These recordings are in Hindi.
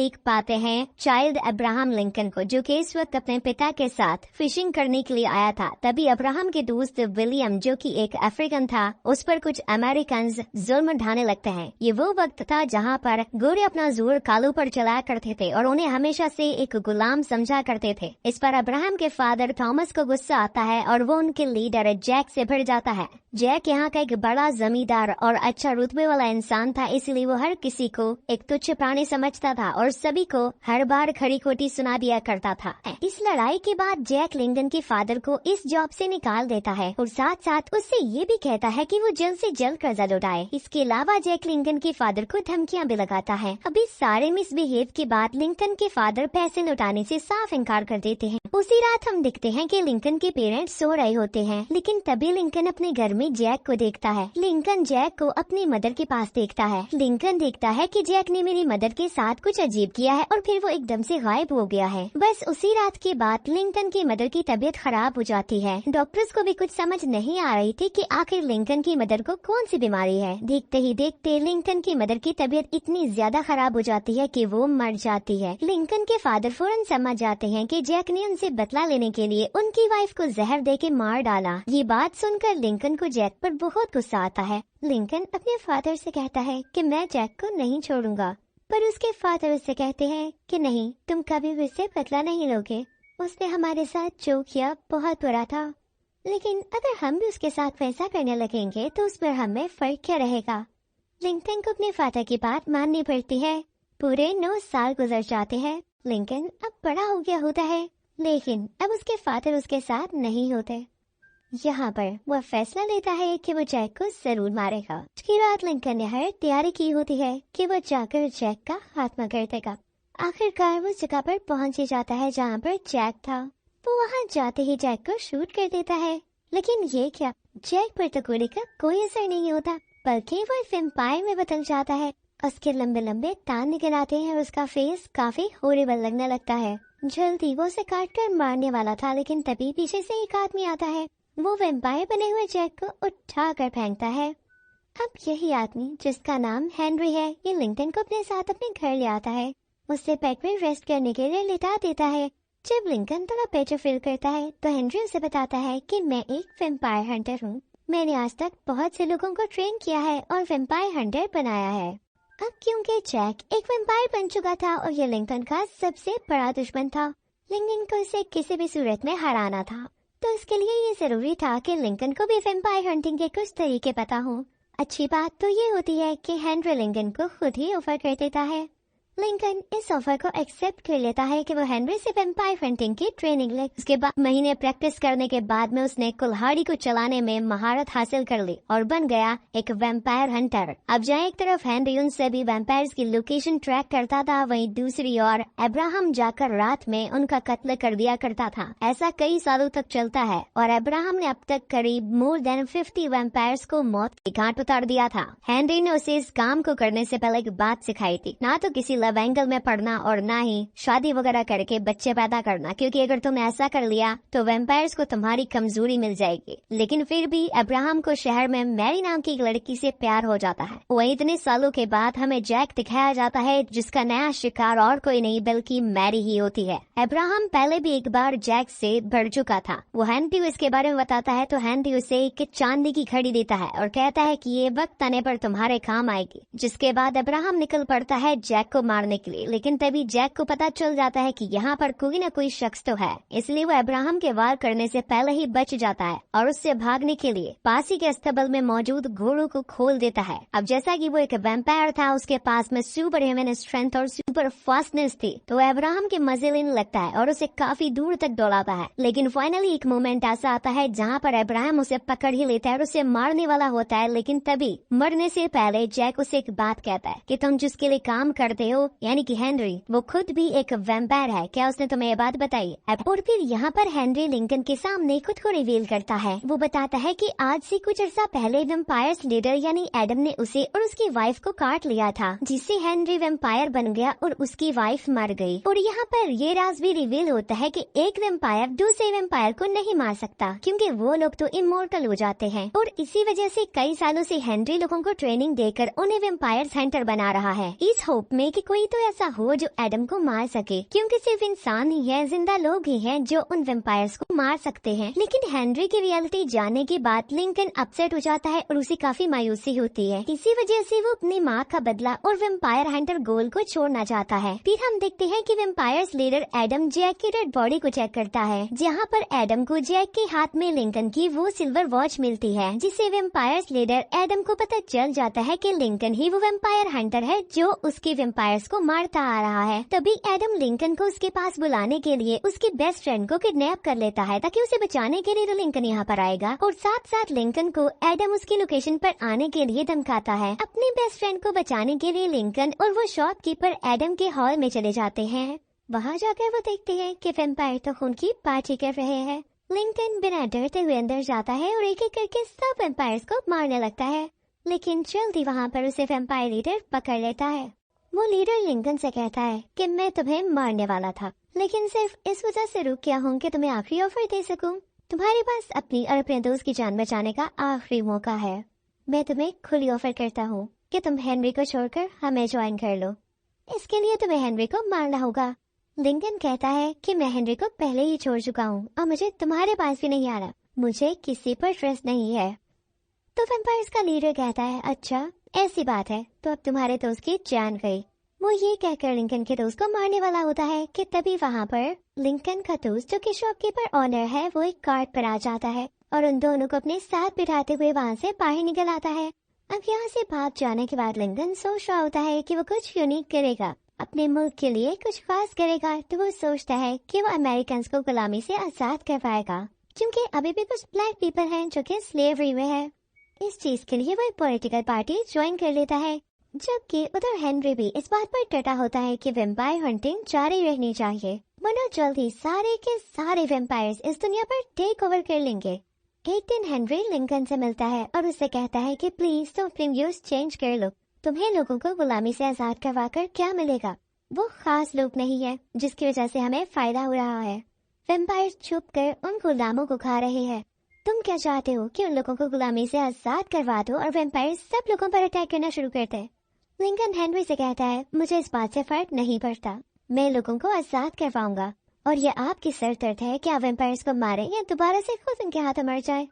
देख पाते हैं चाइल्ड अब्राहम लिंकन को, जो कि इस वक्त अपने पिता के साथ फिशिंग करने के लिए आया था। तभी अब्राहम के दोस्त विलियम, जो कि एक अफ्रीकन था, उस पर कुछ अमेरिकन जुल्म ढाने लगते हैं। ये वो वक्त था जहाँ पर गोरे अपना जोर कालों पर चलाया करते थे और उन्हें हमेशा से एक गुलाम समझा करते थे। इस पर अब्राहम के फादर थॉमस को गुस्सा आता है और वो उनके लीडर जैक से भिड़ जाता है। जैक यहाँ का एक बड़ा जमींदार और अच्छा रुतबे वाला इंसान था, इसलिए वो हर किसी को एक तुच्छ प्राणी समझता था और सभी को हर बार खरी खोटी सुना दिया करता था। इस लड़ाई के बाद जैक लिंकन के फादर को इस जॉब से निकाल देता है और साथ साथ उससे ये भी कहता है कि वो जल्द से जल्द कर्जा लौटाए। इसके अलावा जैक लिंकन के फादर को धमकियां भी लगाता है। अभी सारे मिसबिहेव के बाद लिंकन के फादर पैसे लौटाने से साफ इनकार कर देते हैं। उसी रात हम देखते हैं कि लिंकन के पेरेंट्स सो रहे होते हैं, लेकिन तभी लिंकन अपने घर में जैक को देखता है। लिंकन जैक को अपनी मदर के पास देखता है। लिंकन देखता है कि जैक ने मेरी मदर के साथ कुछ अजीब किया है और फिर वो एकदम से गायब हो गया है। बस उसी रात के बाद लिंकन की मदर की तबीयत खराब हो जाती है। डॉक्टर्स को भी कुछ समझ नहीं आ रही थी कि आखिर लिंकन की मदर को कौन सी बीमारी है। देखते ही देखते लिंकन की मदर की तबीयत इतनी ज्यादा खराब हो जाती है कि वो मर जाती है। लिंकन के फादर फौरन समझ जाते हैं कि जैक ने उनसे बदला लेने के लिए उनकी वाइफ को जहर दे के मार डाला। ये बात सुनकर लिंकन को जैक पर बहुत गुस्सा आता है। लिंकन अपने फादर से कहता है कि मैं जैक को नहीं छोड़ूंगा, पर उसके फादर उससे कहते हैं कि नहीं, तुम कभी भी उससे बदला नहीं लोगे। उसने हमारे साथ जो किया बहुत बुरा था, लेकिन अगर हम भी उसके साथ वैसा करने लगेंगे तो उस पर हमें फर्क क्या रहेगा। लिंकन को अपने फादर की बात माननी पड़ती है। पूरे 9 साल गुजर जाते हैं। लिंकन अब बड़ा हो गया होता है, लेकिन अब उसके फादर उसके साथ नहीं होते। यहाँ पर वह फैसला लेता है कि वो जैक को जरूर मारेगा। उसकी रात लिंकन ने हर तैयारी की होती है कि वो जाकर जैक का खात्मा कर देगा। आखिरकार वो उस जगह पर पहुंच ही जाता है जहाँ पर जैक था। वो वहाँ जाते ही जैक को शूट कर देता है, लेकिन ये क्या, जैक पर तो गोली का कोई असर नहीं होता, बल्कि वो वैम्पायर में बदल जाता है। उसके लंबे लंबे तान निकल आते हैं और उसका फेस काफी हॉरिबल लगने लगता है। जल्दी वो उसे काट कर मारने वाला था, लेकिन तभी पीछे से एक आदमी आता है। वो वैम्पायर बने हुए जैक को उठा कर फेंकता है। अब यही आदमी, जिसका नाम हेनरी है, ये लिंकन को अपने साथ अपने घर ले आता है। उससे बेड में रेस्ट करने के लिए लिटा देता है। जब लिंकन थोड़ा बेटर फील करता है तो हेनरी उसे बताता है कि मैं एक वैम्पायर हंटर हूँ। मैंने आज तक बहुत से लोगों को ट्रेन किया है और वैम्पायर हंटर बनाया है। अब क्योंकि जैक एक वैम्पायर बन चुका था और ये लिंकन का सबसे बड़ा दुश्मन था, लिंकन को इसे किसी भी सूरत में हराना था, तो इसके लिए ये जरूरी था कि लिंकन को भी वैम्पायर हंटिंग के कुछ तरीके पता हो। अच्छी बात तो ये होती है कि हेनरी लिंकन को खुद ही ऑफर कर देता है। लिंकन इस ऑफर को एक्सेप्ट कर लेता है कि वो हेनरी से वैम्पायर हंटिंग की ट्रेनिंग ले। उसके बाद महीने प्रैक्टिस करने के बाद में उसने कुल्हाड़ी को चलाने में महारत हासिल कर ली और बन गया एक वैम्पायर हंटर। अब जहाँ एक तरफ हेनरी उन सभी वैम्पायर्स की लोकेशन ट्रैक करता था, वहीं दूसरी ओर अब्राहम जाकर रात में उनका कत्ल कर दिया करता था। ऐसा कई सालों तक चलता है और अब्राहम ने अब तक करीब मोर देन 50 वैम्पायर्स को मौत की घाट उतार दिया था। हेनरी ने उसे इस काम को करने से पहले एक बात सिखाई थी, ना तो किसी लव एंगल में पढ़ना और ना ही शादी वगैरह करके बच्चे पैदा करना, क्योंकि अगर तुम ऐसा कर लिया तो वैम्पायर्स को तुम्हारी कमजोरी मिल जाएगी। लेकिन फिर भी अब्राहम को शहर में मैरी नाम की एक लड़की से प्यार हो जाता है। वही इतने सालों के बाद हमें जैक दिखाया जाता है, जिसका नया शिकार और कोई नहीं बल्कि मैरी ही होती है। अब्राहम पहले भी एक बार जैक से बढ़ चुका था। वो हेनरी इसके बारे में बताता है तो हेनरी उसे एक चांदी की घड़ी देता है और कहता है कि ये वक्त आने पर तुम्हारे काम आएगी। जिसके बाद अब्राहम निकल पड़ता है जैक को मारने के लिए, लेकिन तभी जैक को पता चल जाता है कि यहाँ पर कोई न कोई शख्स तो है, इसलिए वो अब्राहम के वार करने से पहले ही बच जाता है और उससे भागने के लिए पास ही के अस्तबल में मौजूद घोड़ों को खोल देता है। अब जैसा कि वो एक वैम्पायर था, उसके पास में सुपर ह्यूमन स्ट्रेंथ और सुपर फास्टनेस थी, तो अब्राहम के मजे लेने लगता है और उसे काफी दूर तक दौड़ाता है। लेकिन फाइनली एक मोमेंट ऐसा आता है जहाँ पर अब्राहम उसे पकड़ ही लेता है और उसे मारने वाला होता है, लेकिन तभी मरने से पहले जैक उसे एक बात कहता है कि तुम जिसके लिए काम करते हो, यानी कि हेनरी, वो खुद भी एक वैम्पायर है। क्या उसने तुम्हें ये बात बताई? और फिर यहाँ पर हेनरी लिंकन के सामने खुद को रिवील करता है। वो बताता है कि आज से कुछ अर्सा पहले वैम्पायर्स लीडर यानी एडम ने उसे और उसकी वाइफ को काट लिया था, जिससे हेनरी वैम्पायर बन गया और उसकी वाइफ मर गई। और यहाँ पर ये राज भी रिवील होता है कि एक वैम्पायर दूसरे वैम्पायर को नहीं मार सकता, क्योंकि वो लोग तो इमोर्टल हो जाते हैं। और इसी वजह से कई सालों से हेनरी लोगों को ट्रेनिंग देकर उन्हें वैम्पायर्स हंटर बना रहा है, इस होप में कि कोई तो ऐसा हो जो एडम को मार सके, क्योंकि सिर्फ इंसान ही है, जिंदा लोग ही हैं जो उन वेम्पायर्स को मार सकते हैं। लेकिन हेनरी की रियलिटी जानने के बाद लिंकन अपसेट हो जाता है और उसे काफी मायूसी होती है। इसी वजह से वो अपनी माँ का बदला और वेम्पायर हंटर गोल को छोड़ना चाहता है। फिर हम देखते हैं कि वेम्पायर्स लीडर एडम जैक की डेड बॉडी को चेक करता है, जहाँ पर एडम को जैक के हाथ में लिंकन की वो सिल्वर वॉच मिलती है, जिससे वेम्पायर्स लीडर एडम को पता चल जाता है कि लिंकन ही वो वेम्पायर हंटर है जो उसके वेम्पायर्स को मारता आ रहा है। तभी एडम लिंकन को उसके पास बुलाने के लिए उसके बेस्ट फ्रेंड को किडनैप कर लेता है, ताकि उसे बचाने के लिए तो लिंकन यहाँ पर आएगा, और साथ साथ लिंकन को एडम उसकी लोकेशन पर आने के लिए धमकाता है। अपने बेस्ट फ्रेंड को बचाने के लिए लिंकन और वो शॉपकीपर एडम के हॉल में चले जाते हैं। वहाँ जाकर वो देखते हैं कि वेम्पायर तो खून की पार्टी कर रहे हैं। लिंकन बिना डरते हुए अंदर जाता है और एक एक करके सब वेम्पायर्स को मारने लगता है, लेकिन जल्दी वहाँ पर उसे वेम्पायर लीडर पकड़ लेता है। वो लीडर लिंकन से कहता है कि मैं तुम्हें मारने वाला था, लेकिन सिर्फ इस वजह से रुक गया हूँ कि तुम्हें आखिरी ऑफर दे सकूं। तुम्हारे पास अपनी और अपने दोस्त की जान बचाने का आखिरी मौका है। मैं तुम्हें खुली ऑफर करता हूँ कि तुम हेनरी को छोड़कर हमें ज्वाइन कर लो। इसके लिए तुम्हें हेनरी को मारना होगा। लिंकन कहता है कि मैं हेनरी को पहले ही छोड़ चुका हूँ और मुझे तुम्हारे पास भी नहीं आ रहा, मुझे किसी पर ट्रस्ट नहीं है। तो वेम्पायर्स का लीडर कहता है अच्छा ऐसी बात है, तो अब तुम्हारे दोस्त की जान गई। वो ये कहकर लिंकन के दोस्त को मारने वाला होता है कि तभी वहाँ पर लिंकन का दोस्त जो कि शॉपकीपर ऑनर है वो एक कार्ट पर आ जाता है और उन दोनों को अपने साथ बिठाते हुए वहाँ से बाहर निकल आता है। अब यहाँ से भाग जाने के बाद लिंकन सोच रहा होता है कि वो कुछ यूनिक करेगा, अपने मुल्क के लिए कुछ खास करेगा। तो वो सोचता है कि वो अमेरिकन को गुलामी से आजाद करवाएगा, क्योंकि अभी भी कुछ ब्लैक पीपल हैं जो कि स्लेवरी में है। इस चीज के लिए वो एक पॉलिटिकल पार्टी ज्वाइन कर लेता है, जबकि उधर हेनरी भी इस बात पर डटा होता है कि वेम्पायर हंटिंग जारी रहनी चाहिए, वरना जल्द ही सारे के सारे वेम्पायर्स इस दुनिया पर टेक ओवर कर लेंगे। एक दिन हेनरी लिंकन से मिलता है और उससे कहता है कि प्लीज तुम अपने व्यूज चेंज कर लो, तुम्हें लोगों को गुलामी से आजाद करवाकर क्या मिलेगा? वो खास लोग नहीं है जिसकी वजह से हमें फायदा हो रहा है। वेम्पायर छुप कर उन गुलामों को खा रहे हैं। तुम क्या चाहते हो कि उन लोगों को गुलामी से आजाद करवा दो और वेम्पायर सब लोगों पर अटैक करना शुरू कर दे? लिंकन हेनरी से कहता है मुझे इस बात से फर्क नहीं पड़ता, मैं लोगों को आजाद करवाऊंगा और ये आपकी सरदर्द है कि आप वेम्पायर्स को मारे या दोबारा से खुद उनके हाथों मर जाए।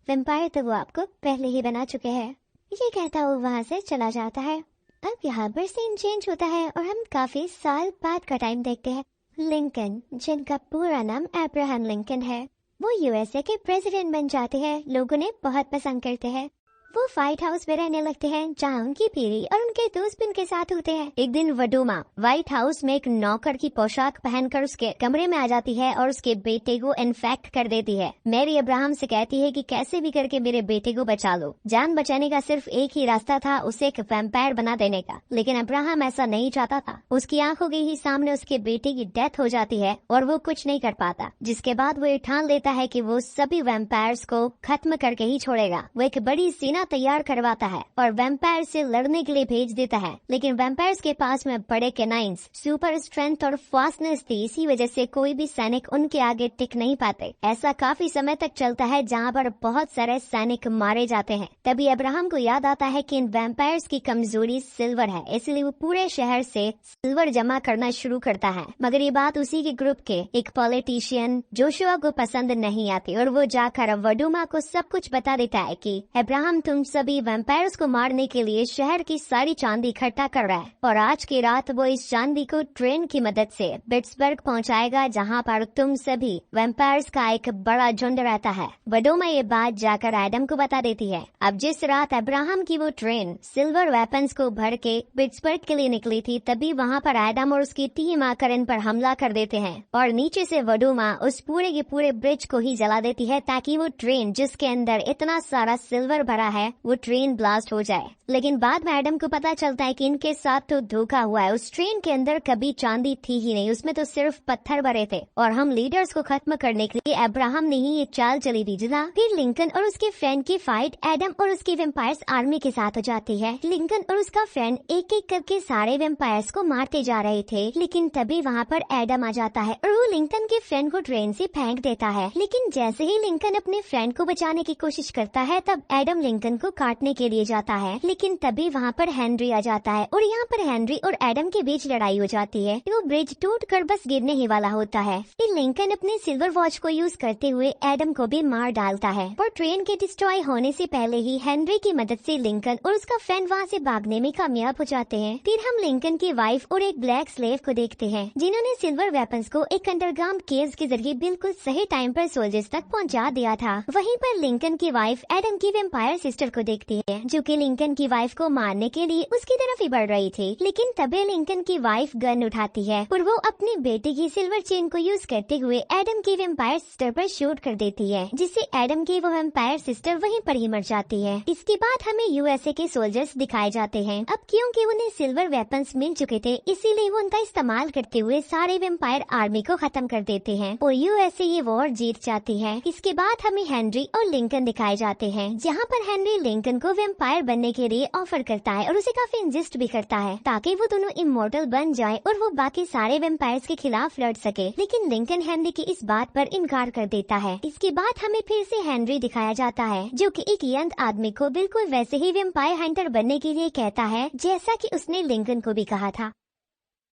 वेम्पायर तो वो आपको पहले ही बना चुके हैं। ये कहता वो वहाँ से चला जाता है। अब यहाँ पर सीन चेंज होता है और हम काफी साल बाद का टाइम देखते हैं। लिंकन, जिनका पूरा नाम अब्राहम लिंकन है, वो यूएसए के प्रेसिडेंट बन जाते हैं। लोग उन्हें बहुत पसंद करते हैं। वो व्हाइट हाउस में रहने लगते हैं, जहाँ उनकी पीढ़ी और उनके दोस्त भी उनके साथ होते हैं। एक दिन वडोमा व्हाइट हाउस में एक नौकर की पोशाक पहनकर उसके कमरे में आ जाती है और उसके बेटे को इन्फेक्ट कर देती है। मैरी अब्राहम से कहती है कि कैसे भी करके मेरे बेटे को बचा लो। जान बचाने का सिर्फ एक ही रास्ता था, उसे एक वैम्पायर बना देने का, लेकिन अब्राहम ऐसा नहीं चाहता था। उसकी आंखों के ही सामने उसके बेटे की डेथ हो जाती है और वो कुछ नहीं कर पाता, जिसके बाद वो ठान लेता है कि वो सभी वैम्पायर्स को खत्म करके ही छोड़ेगा। वो एक बड़ी सेना तैयार करवाता है और वैम्पायर से लड़ने के लिए भेज देता है, लेकिन वैम्पायर्स के पास में बड़े कैनाइन्स, सुपर स्ट्रेंथ और फास्टनेस थी। इसी वजह से कोई भी सैनिक उनके आगे टिक नहीं पाते। ऐसा काफी समय तक चलता है, जहाँ पर बहुत सारे सैनिक मारे जाते हैं। तभी अब्राहम को याद आता है कि इन वैम्पायर्स की कमजोरी सिल्वर है, इसलिए वो पूरे शहर से सिल्वर जमा करना शुरू करता है। मगर ये बात उसी के ग्रुप के एक पॉलिटिशियन जोशुआ को पसंद नहीं आती और वो जाकर वडोमा को सब कुछ बता देता है कि अब्राहम तुम सभी वैम्पायर्स को मारने के लिए शहर की सारी चांदी इकट्ठा कर रहा है और आज की रात वो इस चांदी को ट्रेन की मदद से पिट्सबर्ग पहुंचाएगा, जहां पर तुम सभी वैम्पायर्स का एक बड़ा झुंड रहता है। वडोमा ये बात जाकर एडम को बता देती है। अब जिस रात अब्राहम की वो ट्रेन सिल्वर वेपन्स को भर के पिट्सबर्ग के लिए निकली थी, तभी वहाँ पर एडम और उसकी टीम आकर इन पर हमला कर देते हैं और नीचे से वडोमा उस पूरे के पूरे ब्रिज को ही जला देती है, ताकि वो ट्रेन जिसके अंदर इतना सारा सिल्वर भरा है वो ट्रेन ब्लास्ट हो जाए। लेकिन बाद में एडम को पता चलता है कि इनके साथ तो धोखा हुआ है। उस ट्रेन के अंदर कभी चांदी थी ही नहीं, उसमें तो सिर्फ पत्थर भरे थे और हम लीडर्स को खत्म करने के लिए अब्राहम ने ही ये चाल चली थी। जितना फिर लिंकन और उसके फ्रेंड की फाइट एडम और उसकी वेम्पायर्स आर्मी के साथ हो जाती है। लिंकन और उसका फ्रेंड एक एक करके सारे वेम्पायर्स को मारते जा रहे थे, लेकिन तभी वहाँ पर एडम आ जाता है और वो लिंकन के फ्रेंड को ट्रेन से फेंक देता है। लेकिन जैसे ही लिंकन अपने फ्रेंड को बचाने की कोशिश करता है, तब एडम लिंकन लिंकन को काटने के लिए जाता है, लेकिन तभी वहाँ पर हेनरी आ जाता है और यहाँ पर हेनरी और एडम के बीच लड़ाई हो जाती है। वो ब्रिज टूटकर बस गिरने ही वाला होता है। फिर लिंकन अपने सिल्वर वॉच को यूज करते हुए एडम को भी मार डालता है और ट्रेन के डिस्ट्रॉय होने से पहले ही हेनरी की मदद से लिंकन और उसका फ्रेंड वहाँ से भागने में कामयाब हो जाते हैं। फिर हम लिंकन की वाइफ और एक ब्लैक स्लेव को देखते हैं, जिन्होंने सिल्वर वेपन्स को एक अंडरग्राउंड केव्स के जरिए बिल्कुल सही टाइम पर सोल्जर्स तक पहुँचा दिया था। वहीं पर लिंकन की वाइफ एडम की वेम्पायर सिस्टर को देखती है, जो कि लिंकन की वाइफ को मारने के लिए उसकी तरफ ही बढ़ रही थी, लेकिन तभी लिंकन की वाइफ गन उठाती है और वो अपनी बेटी की सिल्वर चेन को यूज करते हुए एडम की वेम्पायर सिस्टर पर शूट कर देती है, जिससे एडम की वो वेम्पायर सिस्टर वहीं पर ही मर जाती है। इसके बाद हमें यूएसए के सोल्जर्स दिखाए जाते हैं। अब क्योंकि उन्हें सिल्वर वेपन्स मिल चुके थे, इसीलिए वो उनका इस्तेमाल करते हुए सारे वेम्पायर आर्मी को खत्म कर देते हैं और यूएसए ये वॉर जीत जाती है। इसके बाद हमें हेनरी और लिंकन दिखाए जाते हैं, जहाँ पर हेनरी लिंकन को वेम्पायर बनने के लिए ऑफर करता है और उसे काफी इंजिस्ट भी करता है ताकि वो दोनों इमोर्टल बन जाए और वो बाकी सारे वेम्पायर्स के खिलाफ लड़ सके, लेकिन लिंकन हेनरी की इस बात पर इनकार कर देता है। इसके बाद हमें फिर से हेनरी दिखाया जाता है, जो कि एक यंग आदमी को बिल्कुल वैसे ही वेम्पायर हंटर बनने के लिए कहता है, जैसा कि उसने लिंकन को भी कहा था।